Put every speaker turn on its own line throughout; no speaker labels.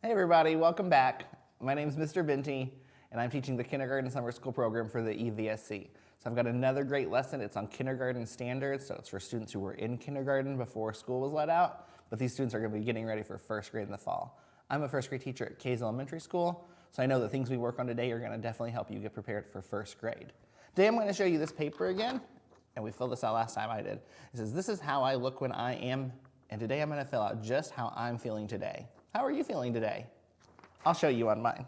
Hey everybody, welcome back. My name is Mr. Binty, and I'm teaching the kindergarten summer school program for the EVSC. So I've got another great lesson. It's on kindergarten standards, so it's for students who were in kindergarten before school was let out, but these students are going to be getting ready for first grade in the fall. I'm a first grade teacher at Kays Elementary School, so I know the things we work on today are going to definitely help you get prepared for first grade. Today I'm going to show you this paper again, and we filled this out last time I did. It says, this is how I look when I am, and today I'm going to fill out just how I'm feeling today. How are you feeling today? I'll show you on mine.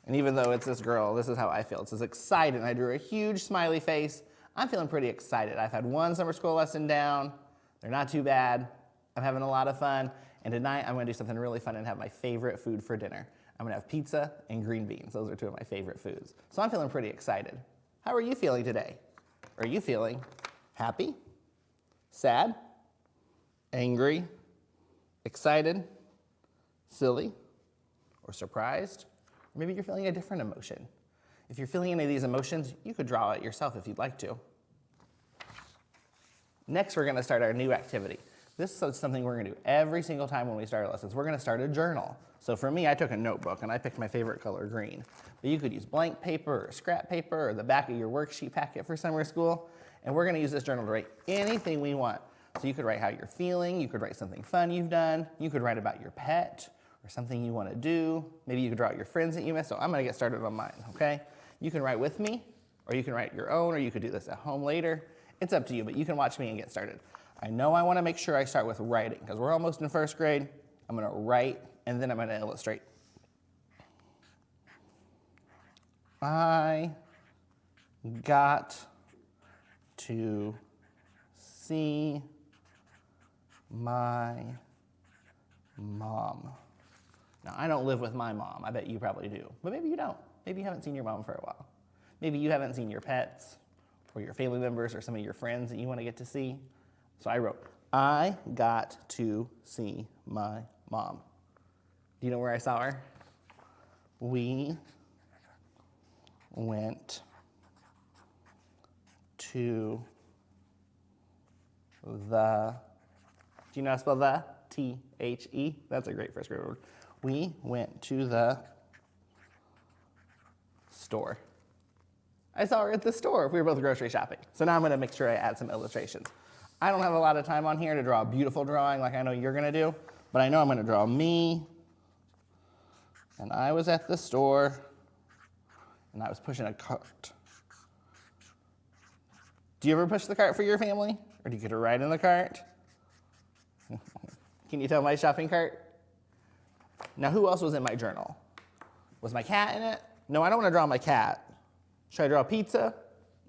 And even though it's this girl, this is how I feel. It says excited, and I drew a huge smiley face. I'm feeling pretty excited. I've had one summer school lesson down. They're not too bad. I'm having a lot of fun. And tonight I'm going to do something really fun and have my favorite food for dinner. I'm going to have pizza and green beans. Those are two of my favorite foods. So I'm feeling pretty excited. How are you feeling today? Are you feeling happy, sad, angry, excited, silly, or surprised? Or maybe you're feeling a different emotion. If you're feeling any of these emotions, you could draw it yourself if you'd like to. Next, we're going to start our new activity. This is something we're going to do every single time when we start our lessons. We're going to start a journal. So for me, I took a notebook and I picked my favorite color, green. But you could use blank paper or scrap paper or the back of your worksheet packet for summer school. And we're going to use this journal to write anything we want. So you could write how you're feeling, you could write something fun you've done, you could write about your pet or something you want to do. Maybe you could draw out your friends that you miss. So I'm going to get started on mine, okay? You can write with me, or you can write your own, or you could do this at home later. It's up to you, but you can watch me and get started. I know I want to make sure I start with writing because we're almost in first grade. I'm going to write, and then I'm going to illustrate. I got to see my mom. Now, I don't live with my mom. I bet you probably do. But maybe you don't. Maybe you haven't seen your mom for a while. Maybe you haven't seen your pets or your family members or some of your friends that you want to get to see. So I wrote, I got to see my mom. Do you know where I saw her? We went to the, do you know how to spell the? T-H-E? That's a great first grade word. We went to the store. I saw her at the store. We were both grocery shopping. So now I'm going to make sure I add some illustrations. I don't have a lot of time on here to draw a beautiful drawing like I know you're going to do, but I know I'm going to draw me, and I was at the store, and I was pushing a cart. Do you ever push the cart for your family? Or do you get to ride in the cart? Can you tell my shopping cart? Now, who else was in my journal? Was my cat in it? No, I don't want to draw my cat. Should I draw pizza?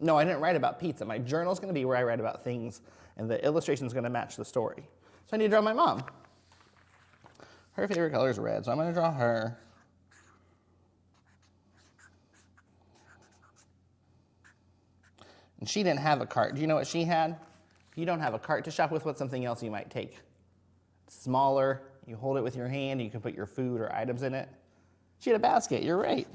No, I didn't write about pizza. My journal's going to be where I write about things, and the illustration's going to match the story. So I need to draw my mom. Her favorite color is red, so I'm going to draw her. And she didn't have a cart. Do you know what she had? If you don't have a cart to shop with, what's something else you might take? It's smaller, you hold it with your hand, you can put your food or items in it. She had a basket, you're right.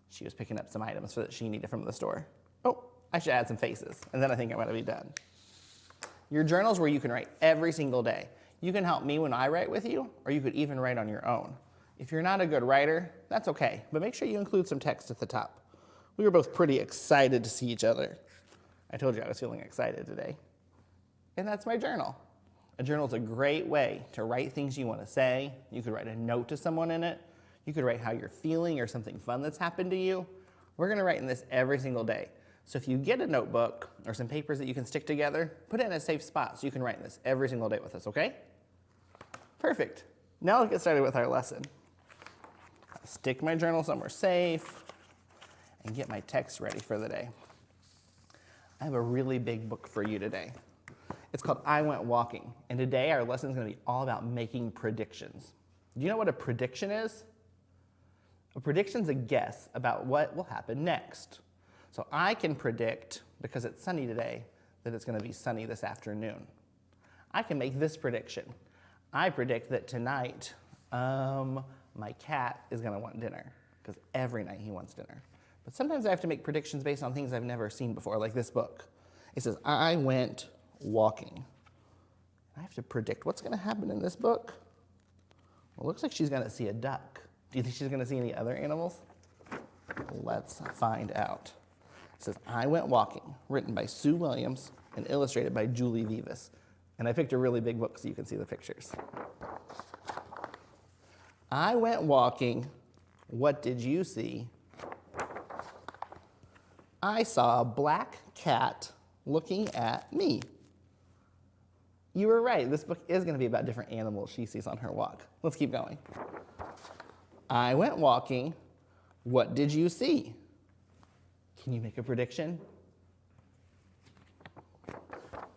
She was picking up some items that she needed from the store. Oh, I should add some faces, and then I think I'm gonna be done. Your journal's where you can write every single day. You can help me when I write with you, or you could even write on your own. If you're not a good writer, that's okay, but make sure you include some text at the top. We were both pretty excited to see each other. I told you I was feeling excited today. And that's my journal. A journal is a great way to write things you want to say. You could write a note to someone in it. You could write how you're feeling or something fun that's happened to you. We're going to write in this every single day. So if you get a notebook or some papers that you can stick together, put it in a safe spot so you can write in this every single day with us, okay? Perfect. Now let's get started with our lesson. I'll stick my journal somewhere safe and get my text ready for the day. I have a really big book for you today. It's called I Went Walking, and today our lesson is going to be all about making predictions. Do you know what a prediction is? A prediction is a guess about what will happen next. So I can predict, because it's sunny today, that it's going to be sunny this afternoon. I can make this prediction. I predict that tonight my cat is going to want dinner, because every night he wants dinner. But sometimes I have to make predictions based on things I've never seen before, like this book. It says, I went walking. I have to predict what's going to happen in this book. Well, it looks like she's going to see a duck. Do you think she's going to see any other animals? Let's find out. It says, I Went Walking, written by Sue Williams and illustrated by Julie Vivas. And I picked a really big book so you can see the pictures. I went walking. What did you see? I saw a black cat looking at me. You were right. This book is going to be about different animals she sees on her walk. Let's keep going. I went walking. What did you see? Can you make a prediction?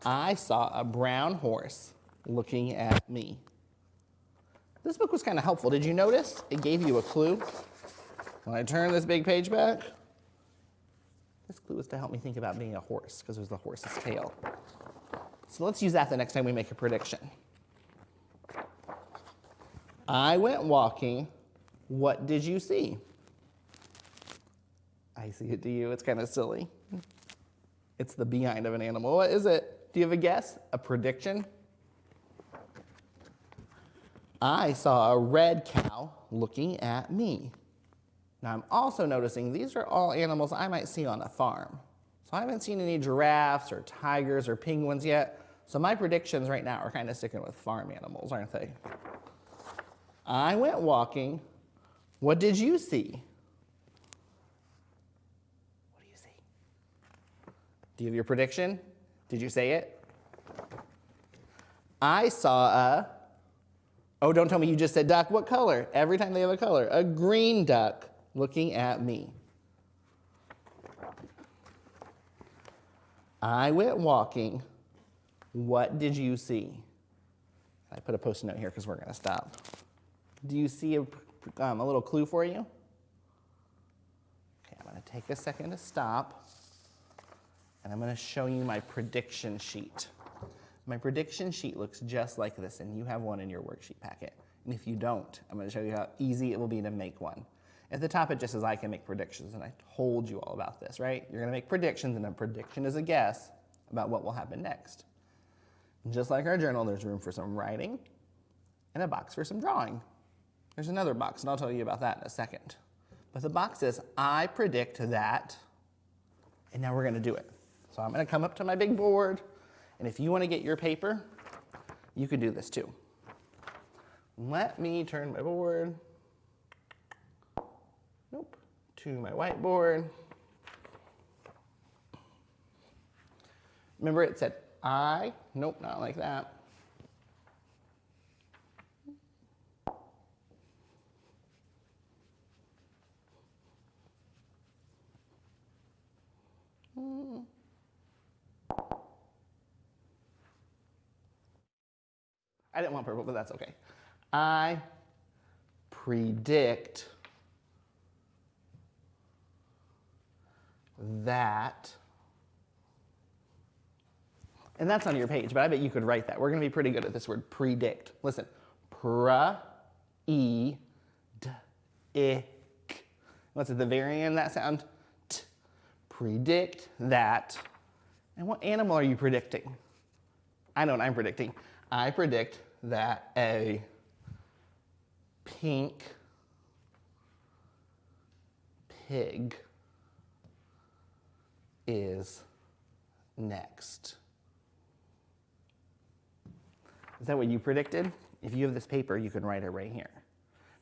I saw a brown horse looking at me. This book was kind of helpful. Did you notice? It gave you a clue. When I turn this big page back, this clue was to help me think about being a horse, because it was the horse's tail. So let's use that the next time we make a prediction. I went walking. What did you see? I see it, do you? It's kind of silly. It's the behind of an animal. What is it? Do you have a guess? A prediction? I saw a red cow looking at me. Now I'm also noticing these are all animals I might see on a farm. So I haven't seen any giraffes or tigers or penguins yet. So my predictions right now are kind of sticking with farm animals, aren't they? I went walking. What did you see? What do you see? Do you have your prediction? Did you say it? I saw a, oh, don't tell me you just said duck. What color? Every time they have a color. A green duck looking at me. I went walking. What did you see? I put a post-it note here because we're going to stop. Do you see a little clue for you? Okay, I'm going to take a second to stop, and I'm going to show you my prediction sheet. My prediction sheet looks just like this, and you have one in your worksheet packet. And if you don't, I'm going to show you how easy it will be to make one. At the top, it just says I can make predictions, and I told you all about this, right? You're going to make predictions, and a prediction is a guess about what will happen next. And just like our journal, there's room for some writing and a box for some drawing. There's another box, and I'll tell you about that in a second. But the box says, I predict that, and now we're going to do it. So I'm going to come up to my big board, and if you want to get your paper, you can do this too. Let me turn my board, to my whiteboard. Remember it said I, nope, not like that. I didn't want purple, but that's okay. I predict that, and that's on your page, but I bet you could write that. We're going to be pretty good at this word, predict. Listen, What's at the very end of that sound? T. Predict that. And what animal are you predicting? I know what I'm predicting. I predict that a pink pig is next. Is that what you predicted? If you have this paper, you can write it right here.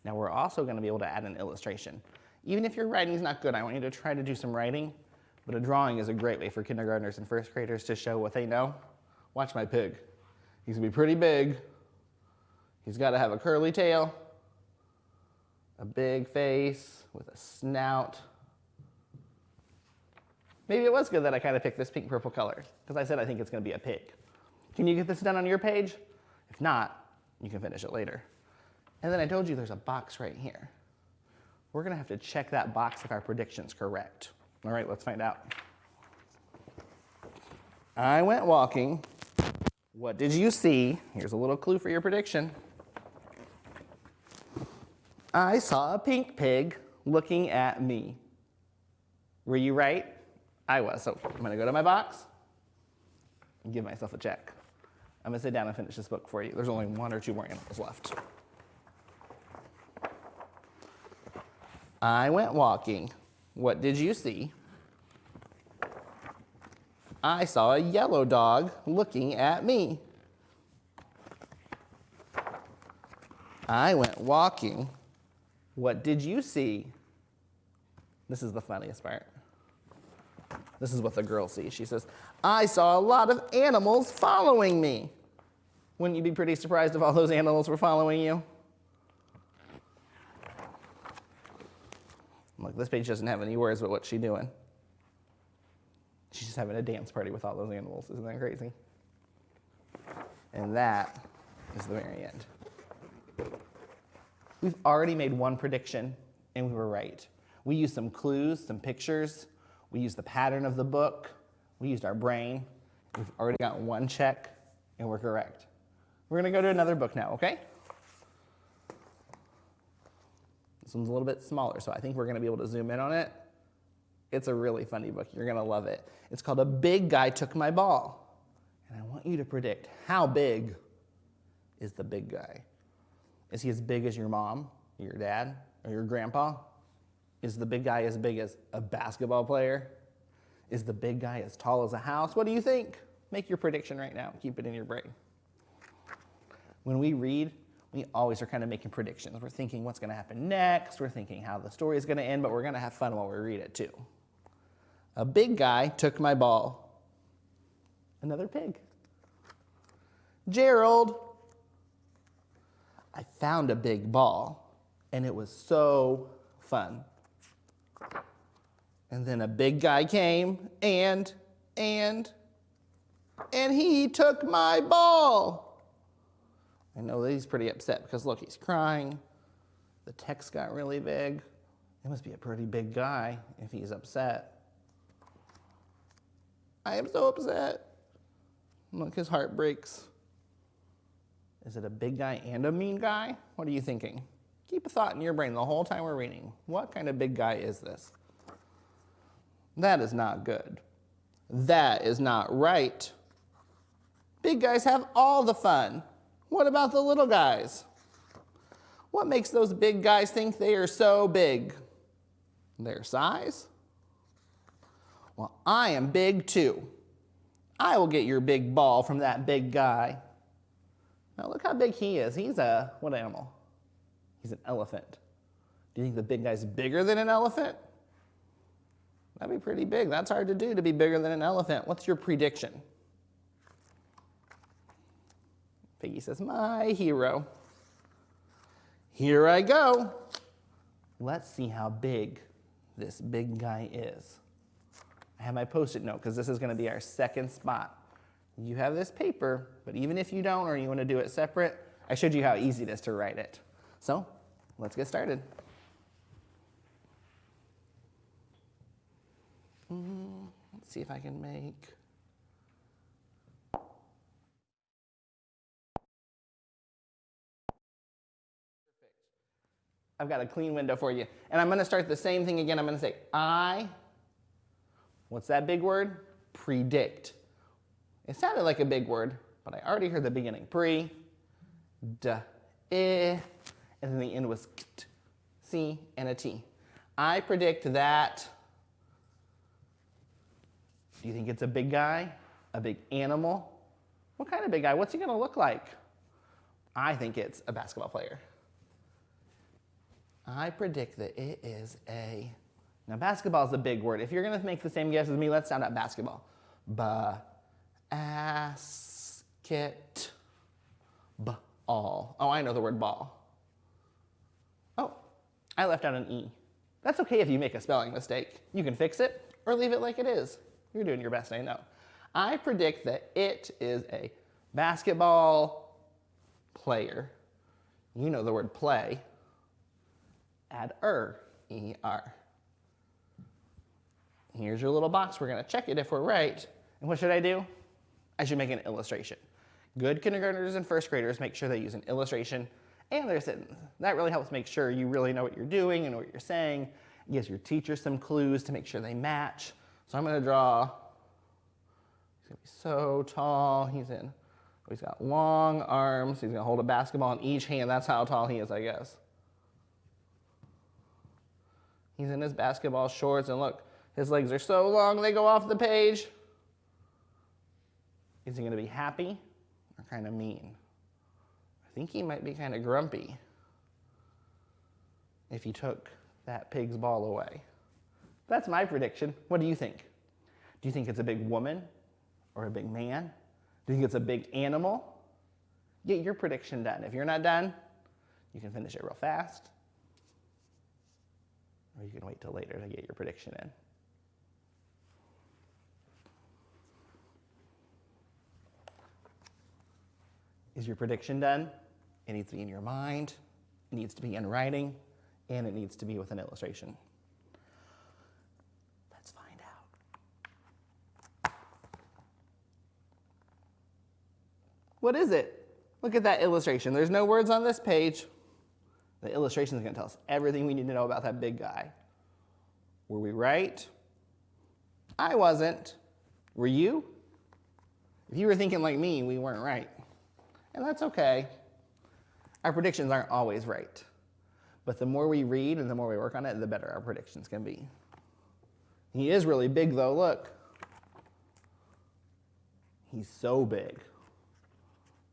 Now we're also going to be able to add an illustration. Even if your writing is not good, I want you to try to do some writing, but a drawing is a great way for kindergartners and first graders to show what they know. Watch my pig. He's going to be pretty big. He's got to have a curly tail, a big face with a snout. Maybe it was good that I kind of picked this pink-purple color, because I said I think it's going to be a pig. Can you get this done on your page? If not, you can finish it later. And then I told you there's a box right here. We're going to have to check that box if our prediction's correct. All right, let's find out. I went walking. What did you see? Here's a little clue for your prediction. I saw a pink pig looking at me. Were you right? I was. So I'm going to go to my box and give myself a check. I'm going to sit down and finish this book for you. There's only 1 or 2 more animals left. I went walking. What did you see? I saw a yellow dog looking at me. I went walking. What did you see? This is the funniest part. This is what the girl sees. She says, I saw a lot of animals following me. Wouldn't you be pretty surprised if all those animals were following you? Look, this page doesn't have any words, but what's she doing? She's just having a dance party with all those animals. Isn't that crazy? And that is the very end. We've already made one prediction, and we were right. We used some clues, some pictures. We used the pattern of the book. We used our brain. We've already got 1 check, and we're correct. We're going to go to another book now, okay? This one's a little bit smaller, so I think we're going to be able to zoom in on it. It's a really funny book. You're going to love it. It's called A Big Guy Took My Ball. And I want you to predict, how big is the big guy? Is he as big as your mom, or your dad, or your grandpa? Is the big guy as big as a basketball player? Is the big guy as tall as a house? What do you think? Make your prediction right now. Keep it in your brain. When we read, we always are kind of making predictions. We're thinking what's going to happen next. We're thinking how the story is going to end, but we're going to have fun while we read it too. A big guy took my ball. Another pig. Gerald, I found a big ball, and it was so fun. And then a big guy came, and he took my ball. I know that he's pretty upset because look, he's crying. The text got really big. He must be a pretty big guy if he's upset. I am so upset. Look, his heart breaks. Is it a big guy and a mean guy? What are you thinking? Keep a thought in your brain the whole time we're reading. What kind of big guy is this? That is not good. That is not right. Big guys have all the fun. What about the little guys? What makes those big guys think they are so big? Their size? Well, I am big too. I will get your big ball from that big guy. Now look how big he is. He's what animal? He's an elephant. Do you think the big guy's bigger than an elephant? That'd be pretty big. That's hard to do, to be bigger than an elephant. What's your prediction? Piggy says, my hero. Here I go. Let's see how big this big guy is. I have my Post-it note because this is going to be our second spot. You have this paper, but even if you don't or you want to do it separate, I showed you how easy it is to write it. So let's get started. Let's see if I can make... I've got a clean window for you. And I'm going to start the same thing again. I'm going to say, what's that big word? Predict. It sounded like a big word, but I already heard the beginning. And then the end was kt, C, and a T. I predict that. Do you think it's a big guy? A big animal? What kind of big guy? What's he going to look like? I think it's a basketball player. I predict that it is a... Now, basketball is a big word. If you're going to make the same guess as me, let's sound out basketball. Ba-ask-it-ball. Oh, I know the word ball. Oh, I left out an E. That's okay if you make a spelling mistake. You can fix it or leave it like it is. You're doing your best, I know. I predict that it is a basketball player. You know the word play. Add E-R. Here's your little box. We're going to check it if we're right. And what should I do? I should make an illustration. Good kindergartners and first graders make sure they use an illustration and their sentence. That really helps make sure you really know what you're doing and what you're saying. Gives your teacher some clues to make sure they match. So I'm gonna draw, he's gonna be so tall. He's got long arms. He's gonna hold a basketball in each hand. That's how tall he is, I guess. He's in his basketball shorts, and look, his legs are so long they go off the page. Is he gonna be happy or kind of mean? I think he might be kind of grumpy if he took that pig's ball away. That's my prediction. What do you think? Do you think it's a big woman or a big man? Do you think it's a big animal? Get your prediction done. If you're not done, you can finish it real fast, or you can wait till later to get your prediction in. Is your prediction done? It needs to be in your mind, it needs to be in writing, and it needs to be with an illustration. Let's find out. What is it? Look at that illustration. There's no words on this page. The illustration is going to tell us everything we need to know about that big guy. Were we right? I wasn't. Were you? If you were thinking like me, we weren't right. And that's okay. Our predictions aren't always right. But the more we read and the more we work on it, the better our predictions can be. He is really big though, look. He's so big.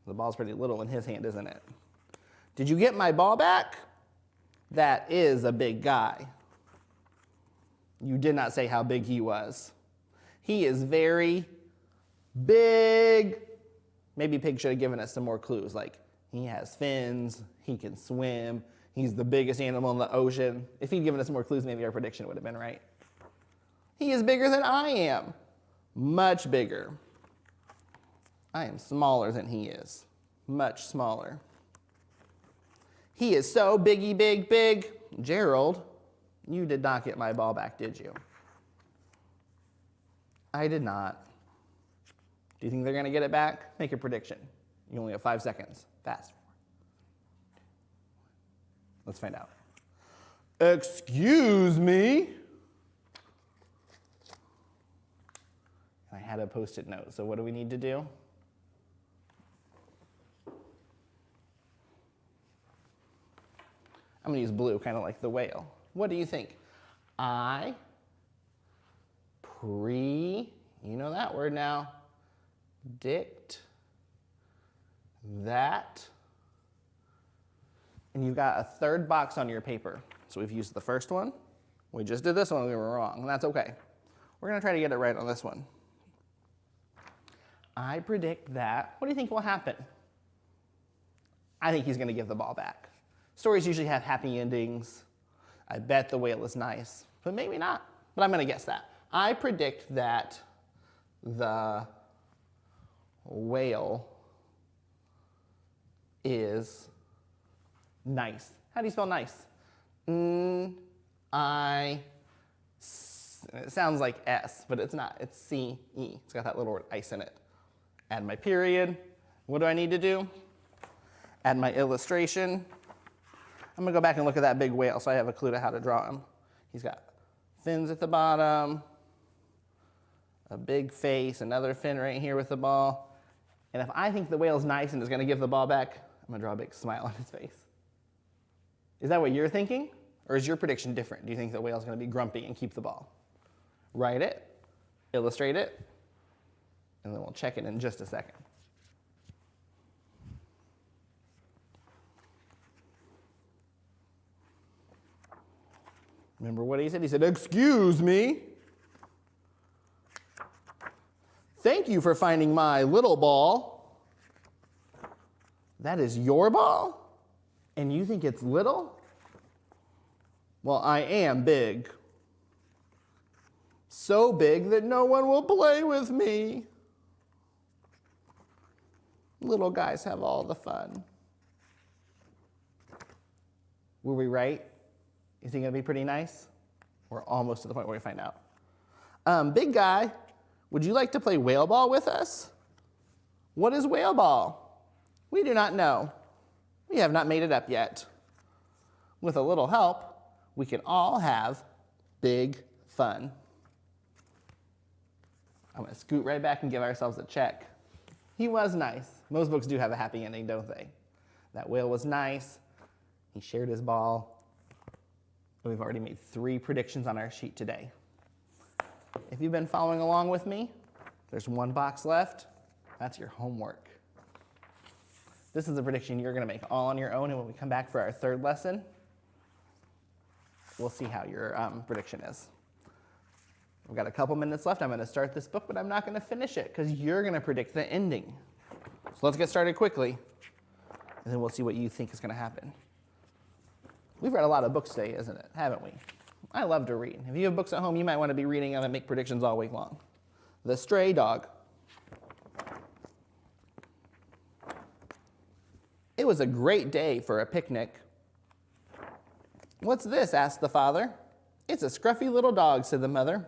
The ball's pretty little in his hand, isn't it? Did you get my ball back? That is a big guy. You did not say how big he was. He is very big. Maybe Pig should have given us some more clues, like he has fins, he can swim, he's the biggest animal in the ocean. If he'd given us more clues, maybe our prediction would have been right. He is bigger than I am, much bigger. I am smaller than he is, much smaller. He is so biggy, big, big. Gerald, you did not get my ball back, did you? I did not. Do you think they're going to get it back? Make a prediction. You only have 5 seconds. Fast. Let's find out. Excuse me. I had a Post-it note, so what do we need to do? I'm going to use blue, kind of like the whale. What do you think? You know that word now. Dict that. And you've got a third box on your paper. So we've used the first one. We just did this one, we were wrong, and that's okay. We're going to try to get it right on this one. I predict that. What do you think will happen? I think he's going to give the ball back. Stories usually have happy endings. I bet the whale is nice, but maybe not. But I'm going to guess that. I predict that the whale is nice. How do you spell nice? It sounds like S, but it's not. It's C-E. It's got that little word ice in it. Add my period. What do I need to do? Add my illustration. I'm going to go back and look at that big whale so I have a clue to how to draw him. He's got fins at the bottom, a big face, another fin right here with the ball. And if I think the whale's nice and is going to give the ball back, I'm going to draw a big smile on his face. Is that what you're thinking? Or is your prediction different? Do you think the whale's going to be grumpy and keep the ball? Write it, illustrate it, and then we'll check it in just a second. Remember what he said? He said, "Excuse me. Thank you for finding my little ball. That is your ball? And you think it's little? Well, I am big. So big that no one will play with me. Little guys have all the fun." Were we right? Is he going to be pretty nice? We're almost to the point where we find out. Big guy, would you like to play whale ball with us? What is whale ball? We do not know. We have not made it up yet. With a little help, we can all have big fun. I'm gonna scoot right back and give ourselves a check. He was nice. Most books do have a happy ending, don't they? That whale was nice. He shared his ball. We've already made 3 predictions on our sheet today. If you've been following along with me, there's 1 box left. That's your homework. This is a prediction you're gonna make all on your own, and when we come back for our 3rd lesson, we'll see how your prediction is. We've got a couple minutes left. I'm gonna start this book, but I'm not gonna finish it because you're gonna predict the ending. So let's get started quickly, and then we'll see what you think is gonna happen. We've read a lot of books today, isn't it? Haven't we? I love to read. If you have books at home, you might want to be reading them and make predictions all week long. The Stray Dog. It was a great day for a picnic. What's this? Asked the father. It's a scruffy little dog, said the mother.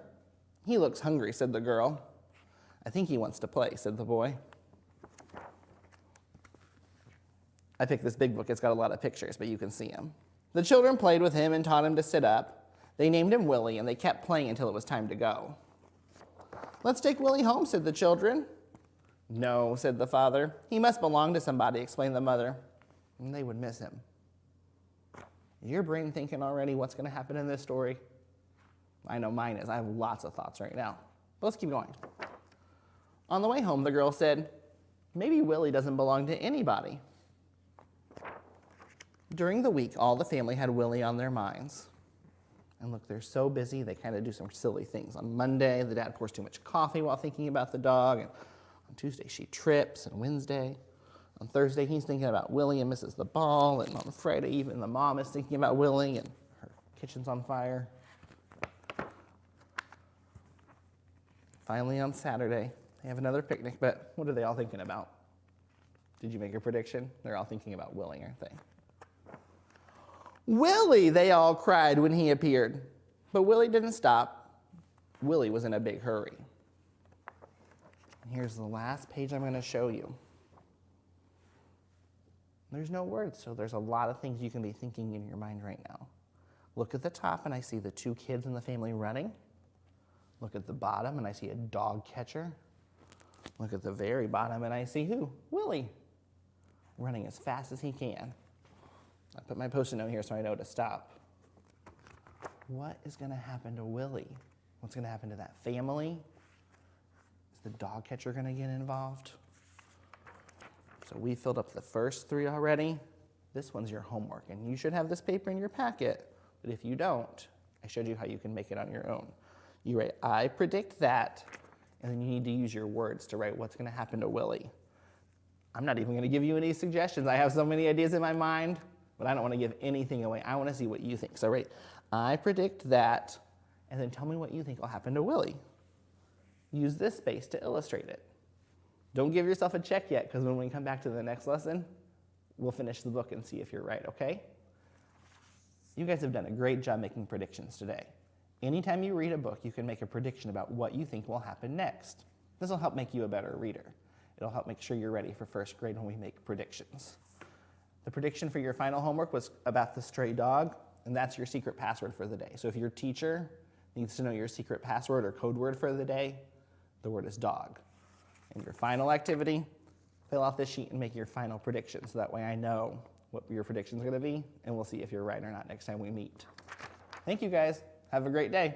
He looks hungry, said the girl. I think he wants to play, said the boy. I picked this big book. It's got a lot of pictures, but you can see them. The children played with him and taught him to sit up. They named him Willie, and they kept playing until it was time to go. Let's take Willie home, said the children. No, said the father. He must belong to somebody, explained the mother. And they would miss him. Is your brain thinking already what's going to happen in this story? I know mine is. I have lots of thoughts right now. But let's keep going. On the way home, the girl said, maybe Willie doesn't belong to anybody. During the week, all the family had Willie on their minds. And look, they're so busy, they kind of do some silly things. On Monday, the dad pours too much coffee while thinking about the dog. And on Tuesday, she trips. And Wednesday, on Thursday, he's thinking about Willie and misses the ball. And on Friday, even the mom is thinking about Willie and her kitchen's on fire. Finally, on Saturday, they have another picnic, but what are they all thinking about? Did you make a prediction? They're all thinking about Willie, aren't they? Willie, they all cried when he appeared. But Willie didn't stop. Willie was in a big hurry. And here's the last page I'm going to show you. There's no words, so there's a lot of things you can be thinking in your mind right now. Look at the top, and I see the 2 kids in the family running. Look at the bottom, and I see a dog catcher. Look at the very bottom, and I see who? Willie, running as fast as he can. I put my Post-it note here so I know to stop. What is going to happen to Willie? What's going to happen to that family? Is the dog catcher going to get involved? So we filled up the first 3 already. This one's your homework, and you should have this paper in your packet. But if you don't, I showed you how you can make it on your own. You write, I predict that, and then you need to use your words to write what's going to happen to Willie. I'm not even going to give you any suggestions. I have so many ideas in my mind, but I don't want to give anything away. I want to see what you think. So write, I predict that, and then tell me what you think will happen to Willie. Use this space to illustrate it. Don't give yourself a check yet, because when we come back to the next lesson, we'll finish the book and see if you're right, okay? You guys have done a great job making predictions today. Anytime you read a book, you can make a prediction about what you think will happen next. This will help make you a better reader. It'll help make sure you're ready for first grade when we make predictions. The prediction for your final homework was about the stray dog, and that's your secret password for the day. So if your teacher needs to know your secret password or code word for the day, the word is dog. And your final activity, fill out this sheet and make your final prediction, so that way I know what your prediction is going to be, and we'll see if you're right or not next time we meet. Thank you guys. Have a great day.